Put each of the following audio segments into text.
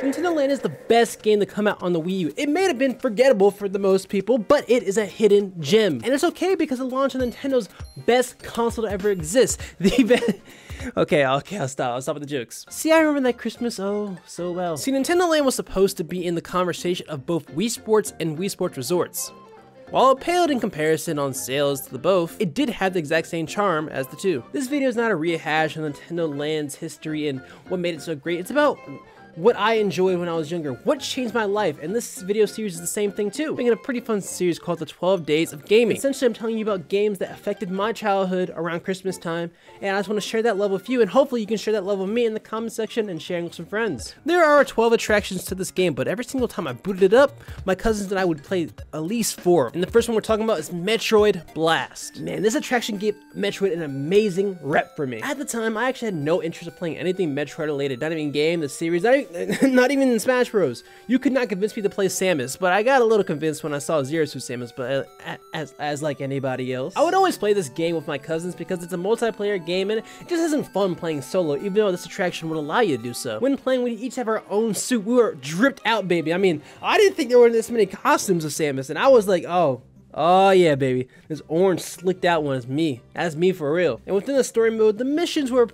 Nintendo Land is the best game to come out on the Wii U. It may have been forgettable for the most people, but it is a hidden gem. And it's okay because it launched on Nintendo's best console to ever exist. Okay, I'll stop. I'll stop with the jokes. See, I remember that Christmas oh so well. See, Nintendo Land was supposed to be in the conversation of both Wii Sports and Wii Sports Resorts. While it paled in comparison on sales to the both, it did have the exact same charm as the two. This video is not a rehash of Nintendo Land's history and what made it so great. It's about what I enjoyed when I was younger, what changed my life, and this video series is the same thing too. Making a pretty fun series called the 12 Days of Gaming. Essentially, I'm telling you about games that affected my childhood around Christmas time, and I just want to share that love with you, and hopefully you can share that love with me in the comment section and sharing with some friends. There are 12 attractions to this game, but every single time I booted it up, my cousins and I would play at least 4. And the first one we're talking about is Metroid Blast. Man, this attraction gave Metroid an amazing rep for me. At the time, I actually had no interest in playing anything Metroid related, not even game, the series, not even in Smash Bros. You could not convince me to play Samus, but I got a little convinced when I saw Zero Suit Samus, but as like anybody else. I would always play this game with my cousins because it's a multiplayer game and it just isn't fun playing solo, even though this attraction would allow you to do so. When playing, we each have our own suit. We were dripped out, baby. I mean, I didn't think there were this many costumes of Samus, and I was like, oh yeah, baby. This orange slicked out one is me. That's me for real. And within the story mode, the missions were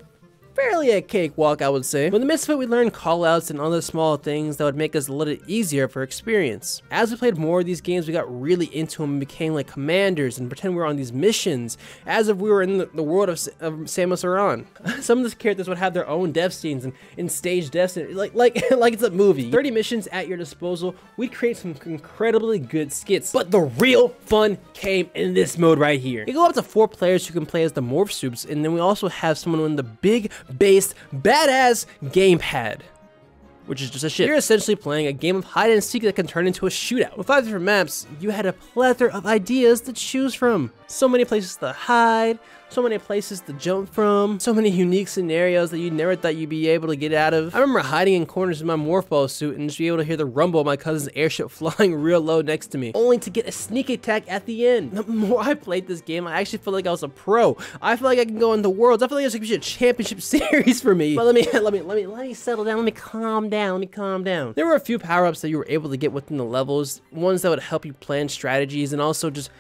fairly a cakewalk, I would say. In the midst of it, we learned callouts and other small things that would make us a little easier for experience. As we played more of these games, we got really into them and became like commanders and pretend we were on these missions as if we were in the world of Samus Aran. Some of the characters would have their own death scenes and stage deaths, like it's a movie. 30 missions at your disposal. We'd create some incredibly good skits, but the real fun came in this mode right here. You go up to 4 players who can play as the Morph Soups, and then we also have someone in the big based badass gamepad, which is just a shit. You're essentially playing a game of hide and seek that can turn into a shootout. With 5 different maps, you had a plethora of ideas to choose from. So many places to hide, so many places to jump from, so many unique scenarios that you never thought you'd be able to get out of. I remember hiding in corners in my Morph Ball suit and just be able to hear the rumble of my cousin's airship flying real low next to me, only to get a sneak attack at the end. The more I played this game, I actually feel like I was a pro. I feel like I can go into worlds. I feel like it's like a championship series for me. But let me settle down. Let me calm down. There were a few power-ups that you were able to get within the levels, ones that would help you plan strategies and also just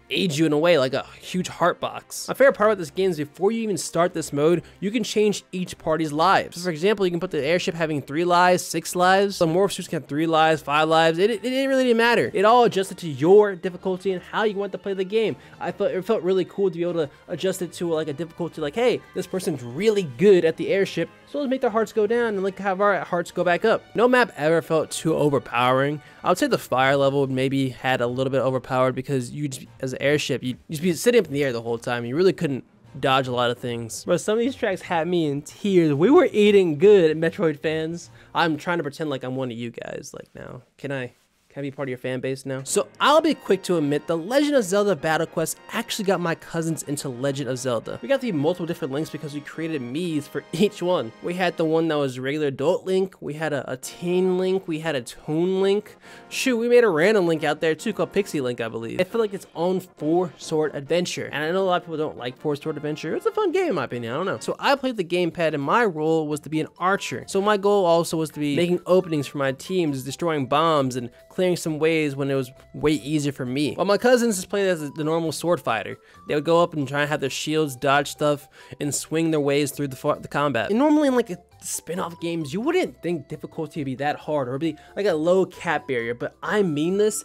aid you in a way, like a huge heart box. My favorite part about this game is before you even start this mode, you can change each party's lives. So for example, you can put the airship having 3 lives, 6 lives. Some Morph Suits can have 3 lives, 5 lives. It really didn't matter. It all adjusted to your difficulty and how you want to play the game. It felt really cool to be able to adjust it to like a difficulty, like, hey, this person's really good at the airship, so let's make their hearts go down and like have our hearts go back up. No map ever felt too overpowering. I would say the fire level maybe had a little bit overpowered because you just, as an airship, you'd just be sitting up in the air the whole time. You really couldn't dodge a lot of things. But some of these tracks had me in tears. We were eating good, Metroid fans. I'm trying to pretend like I'm one of you guys like now. Can I be part of your fan base now? So I'll be quick to admit, the Legend of Zelda Battle Quest actually got my cousins into Legend of Zelda. We got the multiple different links because we created Mii's for each one. We had the one that was regular adult Link, we had a teen Link, we had a Toon Link. Shoot, we made a random Link out there too called Pixie Link, I believe. I feel like its own 4-sword adventure. And I know a lot of people don't like 4-sword adventure. It's a fun game in my opinion, I don't know. So I played the gamepad and my role was to be an archer. So my goal also was to be making openings for my teams, destroying bombs and clearing some ways when it was way easier for me. While my cousins just played as the normal sword fighter. They would go up and try and have their shields dodge stuff and swing their ways through the combat. And normally in like a spin-off games, you wouldn't think difficulty would be that hard or be like a low cap barrier, but I mean this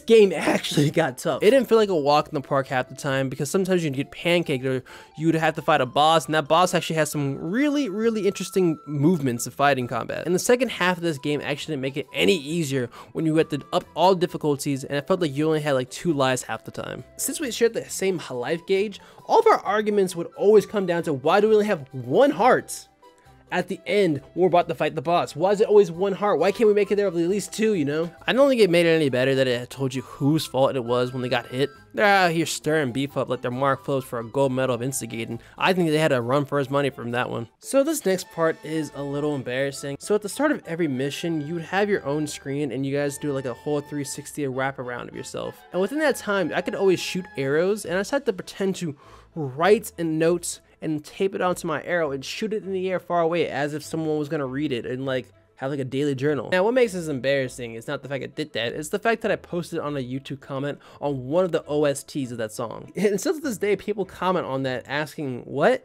game actually got tough. It didn't feel like a walk in the park half the time because sometimes you'd get pancaked or you'd have to fight a boss, and that boss actually has some really interesting movements of fighting combat. And the second half of this game actually didn't make it any easier when you had to up all difficulties, and it felt like you only had like 2 lives half the time. Since we shared the same life gauge, all of our arguments would always come down to why do we only have 1 heart at the end when we're about to fight the boss? Why is it always 1 heart? Why can't we make it there with at least 2, you know? I don't think it made it any better that it had told you whose fault it was when they got hit. They're out here stirring beef up like their mark flows for a gold medal of instigating. I think they had to run for his money from that one. So this next part is a little embarrassing. So at the start of every mission, you would have your own screen and you guys do like a whole 360 wrap around of yourself. And within that time, I could always shoot arrows, and I just had to pretend to write in notes and tape it onto my arrow and shoot it in the air far away as if someone was gonna read it and like have like a daily journal. Now, what makes this embarrassing is not the fact I did that, it's the fact that I posted on a YouTube comment on one of the OSTs of that song. And still to this day, people comment on that asking, what?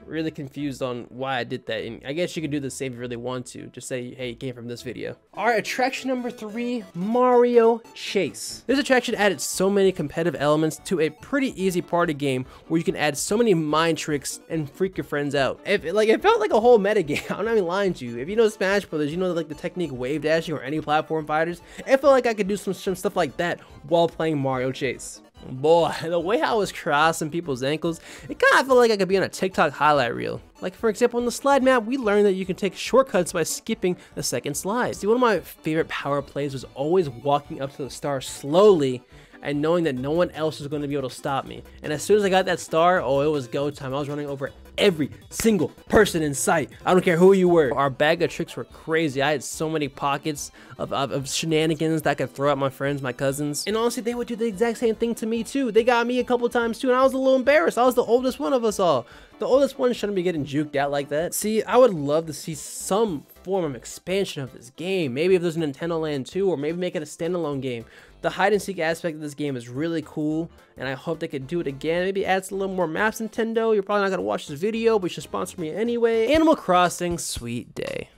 Really confused on why I did that, and I guess you could do the same if you really want to. Just say, hey, it came from this video. Alright, attraction number 3, Mario Chase. This attraction added so many competitive elements to a pretty easy party game where you can add so many mind tricks and freak your friends out. It felt like a whole meta game. I'm not even lying to you. If you know Smash Brothers, you know like the technique wave dashing or any platform fighters. It felt like I could do some stuff like that while playing Mario Chase. Boy, the way I was crossing people's ankles, it kind of felt like I could be on a TikTok highlight reel. Like, for example, on the slide map, we learned that you can take shortcuts by skipping the second slide. See, one of my favorite power plays was always walking up to the star slowly and knowing that no one else was going to be able to stop me. And as soon as I got that star, oh, it was go time. I was running over every single person in sight. I don't care who you were. Our bag of tricks were crazy. I had so many pockets of shenanigans that I could throw at my friends, my cousins. And honestly, they would do the exact same thing to me too. They got me a couple times too, and I was a little embarrassed. I was the oldest one of us all. The oldest one shouldn't be getting juked out like that. See, I would love to see some form of expansion of this game. Maybe if there's a Nintendo Land 2, or maybe make it a standalone game. The hide and seek aspect of this game is really cool, and I hope they could do it again. Maybe add a little more maps, Nintendo. You're probably not gonna watch this video, but you should sponsor me anyway. Animal Crossing, Sweet Day.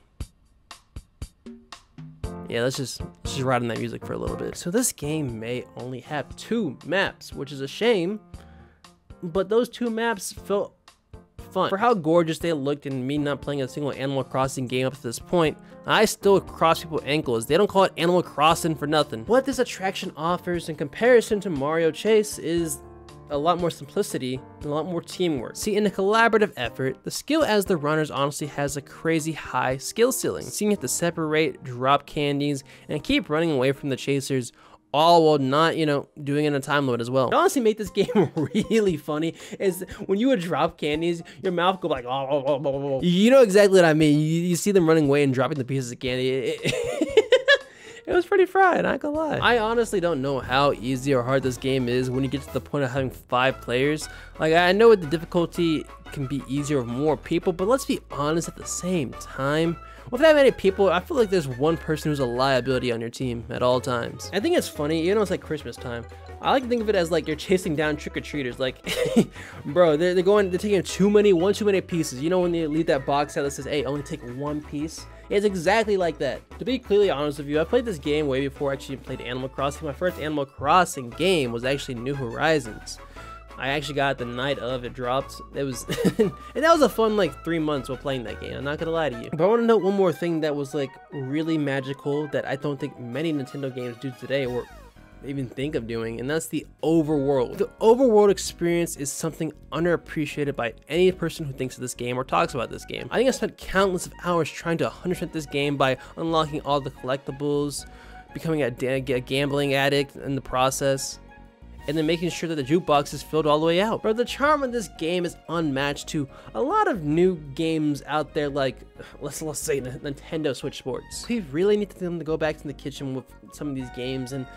Yeah, let's just ride on that music for a little bit. So this game may only have 2 maps, which is a shame, but those 2 maps felt fun. For how gorgeous they looked and me not playing a single Animal Crossing game up to this point, I still cross people's ankles. They don't call it Animal Crossing for nothing. What this attraction offers in comparison to Mario Chase is a lot more simplicity and a lot more teamwork. See, in a collaborative effort, the skill as the runners honestly has a crazy high skill ceiling. Seeing you have to separate, drop candies, and keep running away from the chasers, all while not, you know, doing it in a time limit as well. What honestly made this game really funny is when you would drop candies, your mouth go like, oh. You know exactly what I mean. You see them running away and dropping the pieces of candy. It was pretty fried, not gonna lie. I honestly don't know how easy or hard this game is when you get to the point of having 5 players. Like, I know the difficulty can be easier with more people, but let's be honest, at the same time, with that many people, I feel like there's one person who's a liability on your team at all times. I think it's funny, you know, it's like Christmas time. I like to think of it as like you're chasing down trick-or-treaters. Like, bro, they're taking one too many pieces. You know when they leave that box out that says, hey, only take 1 piece? It's exactly like that. To be clearly honest with you, I played this game way before I actually played Animal Crossing. My first Animal Crossing game was actually New Horizons. I actually got it the night of it dropped. It was, and that was a fun like 3 months while playing that game. I'm not gonna lie to you. But I want to note one more thing that was like really magical that I don't think many Nintendo games do today or even think of doing, and that's the overworld. The overworld experience is something underappreciated by any person who thinks of this game or talks about this game. I think I spent countless of hours trying to 100% this game by unlocking all the collectibles, becoming a gambling addict in the process, and then making sure that the jukebox is filled all the way out. But the charm of this game is unmatched to a lot of new games out there, like let's say Nintendo Switch Sports. We really need them to go back to the kitchen with some of these games, and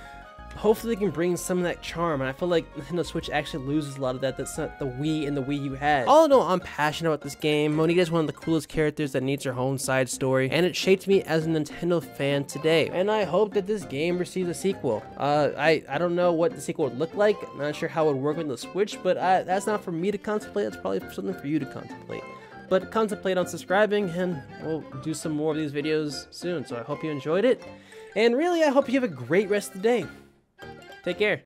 hopefully they can bring some of that charm. And I feel like Nintendo Switch actually loses a lot of that. That's not the Wii and the Wii U had. All in all, I'm passionate about this game. Monique is one of the coolest characters that needs her own side story, and it shaped me as a Nintendo fan today. And I hope that this game receives a sequel. I don't know what the sequel would look like. I'm not sure how it would work with the Switch, but that's not for me to contemplate. That's probably something for you to contemplate. But contemplate on subscribing, and we'll do some more of these videos soon. So I hope you enjoyed it. And really, I hope you have a great rest of the day. Take care.